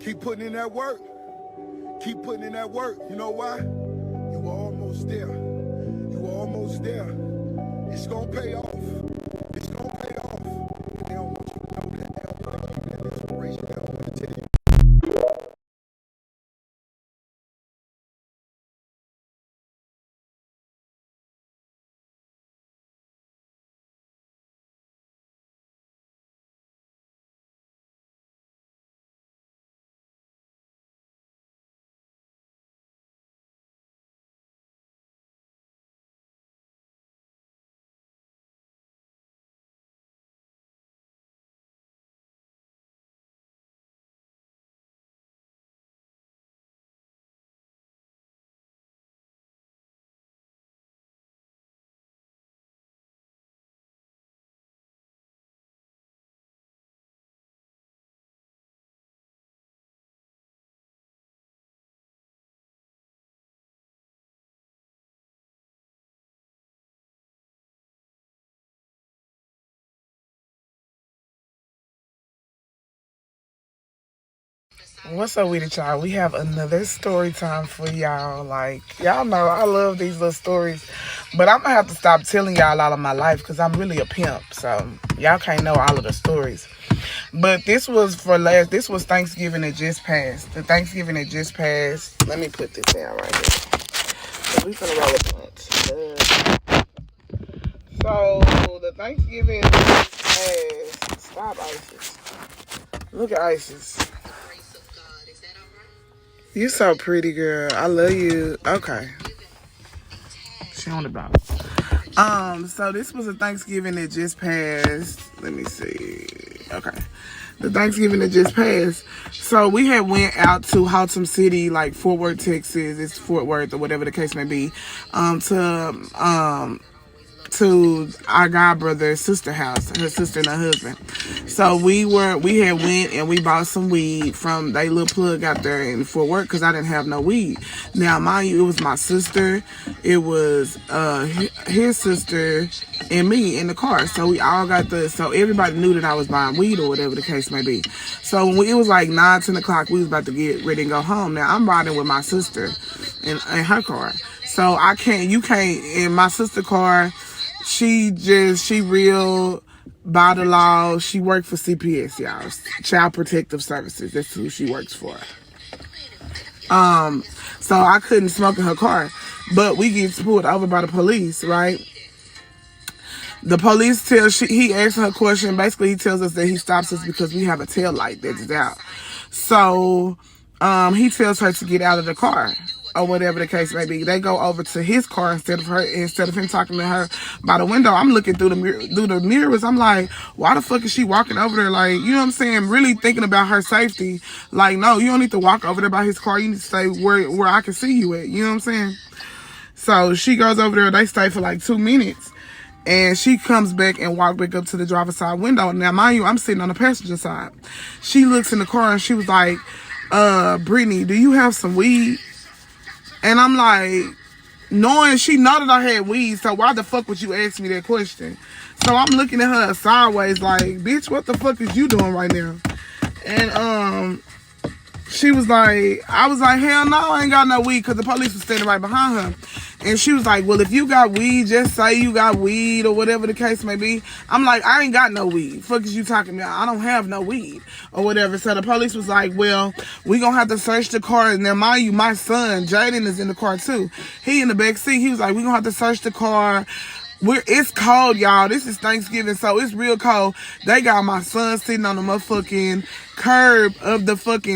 Keep putting in that work. Keep putting in that work. You know why? You were almost there. You were almost there. It's gonna pay off. It's gonna pay off. And they don't want you to know that. They don't want to give you that inspiration. They don't want to tell you. What's up with it, y'all? We have another story time for y'all. Like, y'all know I love these little stories, but I'm gonna have to stop telling y'all all of my life because I'm really a pimp, so y'all can't know all of the stories. But this was Thanksgiving that just passed. The Thanksgiving that just passed. Let me put this down right here. So we finna roll a blunt. So the Thanksgiving just passed. Stop, Isis. Look at Isis. You so pretty, girl. I love you. Okay. She on the block. So this was a Thanksgiving that just passed. Let me see. Okay. The Thanksgiving that just passed. So we had went out to Haltom City, like Fort Worth, Texas. It's Fort Worth or whatever the case may be. To our god brother's sister house, her sister and her husband. So we had went and we bought some weed from they little plug out there in Fort Worth because I didn't have no weed. Now mind you, it was my sister, it was his sister and me in the car. So we all got so everybody knew that I was buying weed or whatever the case may be. So when it was like 9-10 o'clock, we was about to get ready and go home. Now I'm riding with my sister in her car. So you can't in my sister's car. She real by the law. She worked for CPS, y'all. Child Protective Services. That's who she works for. So I couldn't smoke in her car. But we get pulled over by the police, right? The police he asks her a question. Basically, he tells us that he stops us because we have a tail light that is out. So he tells her to get out of the car. Or whatever the case may be. They go over to his car instead of him talking to her by the window. I'm looking through the mirrors. I'm like, why the fuck is she walking over there? Like, you know what I'm saying? Really thinking about her safety. Like, no, you don't need to walk over there by his car. You need to stay where I can see you at. You know what I'm saying? So she goes over there. They stay for like 2 minutes. And she comes back and walks back up to the driver's side window. Now, mind you, I'm sitting on the passenger side. She looks in the car and she was like, Brittany, do you have some weed? And I'm like, knowing she know that I had weed, so why the fuck would you ask me that question? So I'm looking at her sideways like, bitch, what the fuck is you doing right now? And she was like, I was like, hell no, I ain't got no weed, because the police was standing right behind her. And she was like, well, if you got weed, just say you got weed or whatever the case may be. I'm like, I ain't got no weed. Fuck is you talking about? I don't have no weed or whatever. So the police was like, well, we gonna have to search the car. And then mind you, my son, Jaden, is in the car too. He in the back seat. He was like, we gonna have to search the car. It's cold, y'all. This is Thanksgiving, so it's real cold. They got my son sitting on the motherfucking curb of the fucking